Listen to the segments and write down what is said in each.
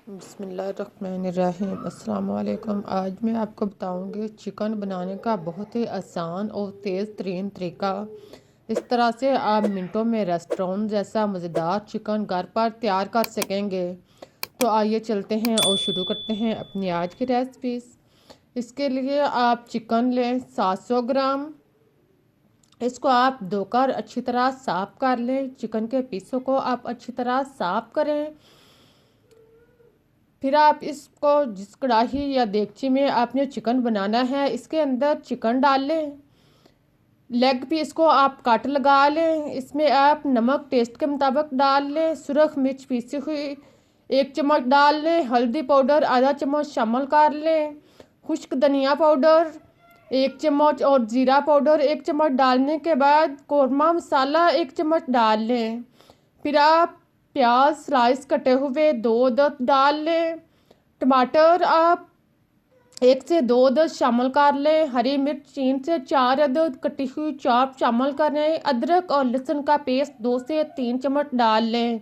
बिस्मिल्लाहिर्रहमानिर्रहीम। अस्सलाम वालेकुम। आज मैं आपको बताऊंगी चिकन बनाने का बहुत ही आसान और तेज़ तरीन तरीका। इस तरह से आप मिनटों में रेस्टोरेंट जैसा मज़ेदार चिकन घर पर तैयार कर सकेंगे। तो आइए चलते हैं और शुरू करते हैं अपनी आज की रेसिपीज़। इसके लिए आप चिकन लें 700 ग्राम। इसको आप धोकर अच्छी तरह साफ़ कर लें। चिकन के पीसों को आप अच्छी तरह साफ़ करें। फिर आप इसको जिस कढ़ाई या देगची में आपने चिकन बनाना है इसके अंदर चिकन डाल लें। लेग पीस को आप काट लगा लें। इसमें आप नमक टेस्ट के मुताबिक डाल लें। सुरख मिर्च पीसी हुई 1 चम्मच डाल लें। हल्दी पाउडर आधा चम्मच शामिल कर लें। खुश्क धनिया पाउडर 1 चम्मच और ज़ीरा पाउडर 1 चम्मच डालने के बाद कौरमा मसाला 1 चम्मच डाल लें। फिर आप प्याज स्लाइस कटे हुए 2 अदद डाल लें। टमाटर आप 1 से 2 अदद शामिल कर लें। हरी मिर्च 3 से 4 अदद कटी हुई चॉप शामिल करें। अदरक और लहसुन का पेस्ट 2 से 3 चम्मच डाल लें।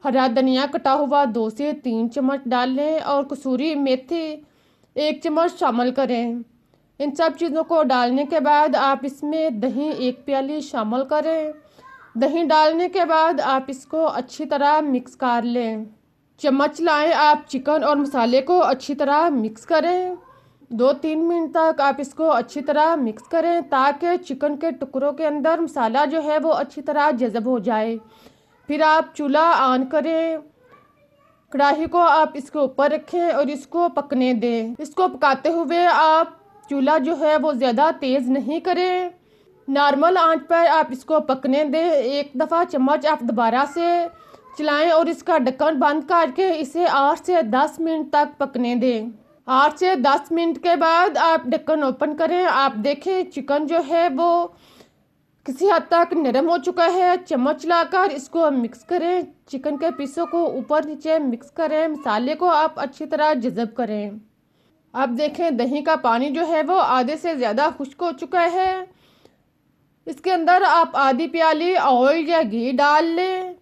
हरा धनिया कटा हुआ 2 से 3 चम्मच डाल लें और कसूरी मेथी 1 चम्मच शामिल करें। इन सब चीज़ों को डालने के बाद आप इसमें दही 1 प्याली शामिल करें। दही डालने के बाद आप इसको अच्छी तरह मिक्स कर लें। चम्मच लाएं आप चिकन और मसाले को अच्छी तरह मिक्स करें। 2-3 मिनट तक आप इसको अच्छी तरह मिक्स करें ताकि चिकन के टुकड़ों के अंदर मसाला जो है वो अच्छी तरह जज़ब हो जाए। फिर आप चूल्हा ऑन करें। कढ़ाई को आप इसके ऊपर रखें और इसको पकने दें। इसको पकाते हुए आप चूल्हा जो है वो ज़्यादा तेज़ नहीं करें। नॉर्मल आंच पर आप इसको पकने दें। एक दफ़ा चम्मच आप दोबारा से चलाएं और इसका ढक्कन बंद करके इसे 8 से 10 मिनट तक पकने दें। 8 से 10 मिनट के बाद आप ढक्कन ओपन करें। आप देखें चिकन जो है वो किसी हद तक नरम हो चुका है। चम्मच लाकर इसको मिक्स करें। चिकन के पीसों को ऊपर नीचे मिक्स करें। मसाले को आप अच्छी तरह जज़ब करें। अब देखें दही का पानी जो है वो आधे से ज़्यादा खुश्क हो चुका है। इसके अंदर आप आधी प्याली ऑयल या घी डाल लें।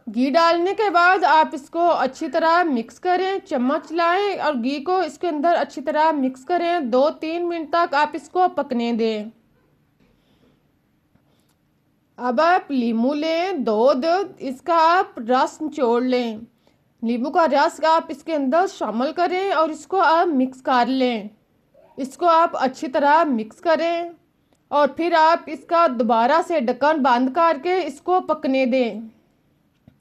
घी डालने के बाद आप इसको अच्छी तरह मिक्स करें। चम्मच लाएं और घी को इसके अंदर अच्छी तरह मिक्स करें। 2-3 मिनट तक आप इसको पकने दें। अब आप नींबू लें 2 अदद। इसका आप रस निचोड़ लें। नींबू का रस आप इसके अंदर शामिल करें और इसको आप मिक्स कर लें। इसको आप अच्छी तरह मिक्स करें और फिर आप इसका दोबारा से ढक्कन बंद करके इसको पकने दें।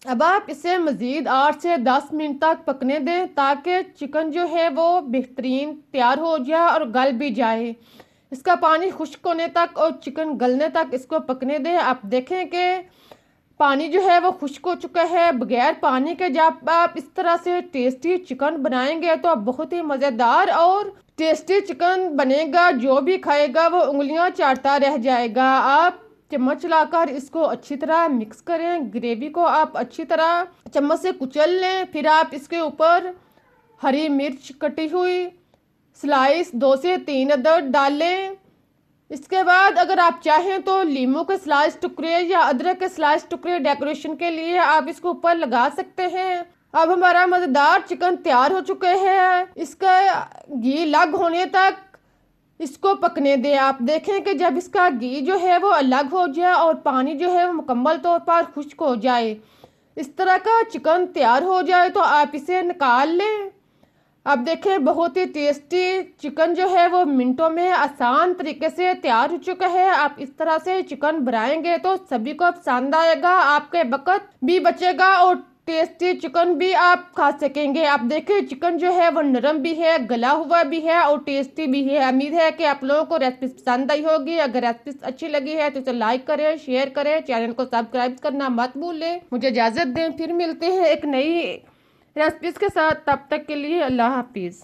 अब आप इसे मज़ीद 8 से 10 मिनट तक पकने दें ताकि चिकन जो है वो बेहतरीन तैयार हो जाए और गल भी जाए। इसका पानी खुश्क होने तक और चिकन गलने तक इसको पकने दें। आप देखें कि पानी जो है वो खुश्क हो चुका है। बगैर पानी के जब आप इस तरह से टेस्टी चिकन बनाएंगे तो बहुत ही मज़ेदार और टेस्टी चिकन बनेगा। जो भी खाएगा वो उंगलियां चाटता रह जाएगा। आप चम्मच लाकर इसको अच्छी तरह मिक्स करें। ग्रेवी को आप अच्छी तरह चम्मच से कुचल लें। फिर आप इसके ऊपर हरी मिर्च कटी हुई स्लाइस 2 से 3 अदद डालें। इसके बाद अगर आप चाहें तो लीमू के स्लाइस टुकड़े या अदरक के स्लाइस टुकड़े डेकोरेशन के लिए आप इसको ऊपर लगा सकते हैं। अब हमारा मज़ेदार चिकन तैयार हो चुका है। इसका घी अलग होने तक इसको पकने दें। आप देखें कि जब इसका घी जो है वो अलग हो जाए और पानी जो है वो मुकम्मल तौर पर खुश्क हो जाए, इस तरह का चिकन तैयार हो जाए तो आप इसे निकाल लें। अब देखें बहुत ही टेस्टी चिकन जो है वो मिनटों में आसान तरीके से तैयार हो चुका है। आप इस तरह से चिकन बनाएंगे तो सभी को पसंद आएगा। आपके वक्त भी बचेगा और टेस्टी चिकन भी आप खा सकेंगे। आप देखें चिकन जो है वो नरम भी है, गला हुआ भी है और टेस्टी भी है। उम्मीद है कि आप लोगों को रेसिपी पसंद आई होगी। अगर रेसिपी अच्छी लगी है तो इसे लाइक करें, शेयर करें, चैनल को सब्सक्राइब करना मत भूलें। मुझे इजाज़त दें। फिर मिलते हैं एक नई रेसिपीज़ के साथ। तब तक के लिए अल्लाह हाफिज़।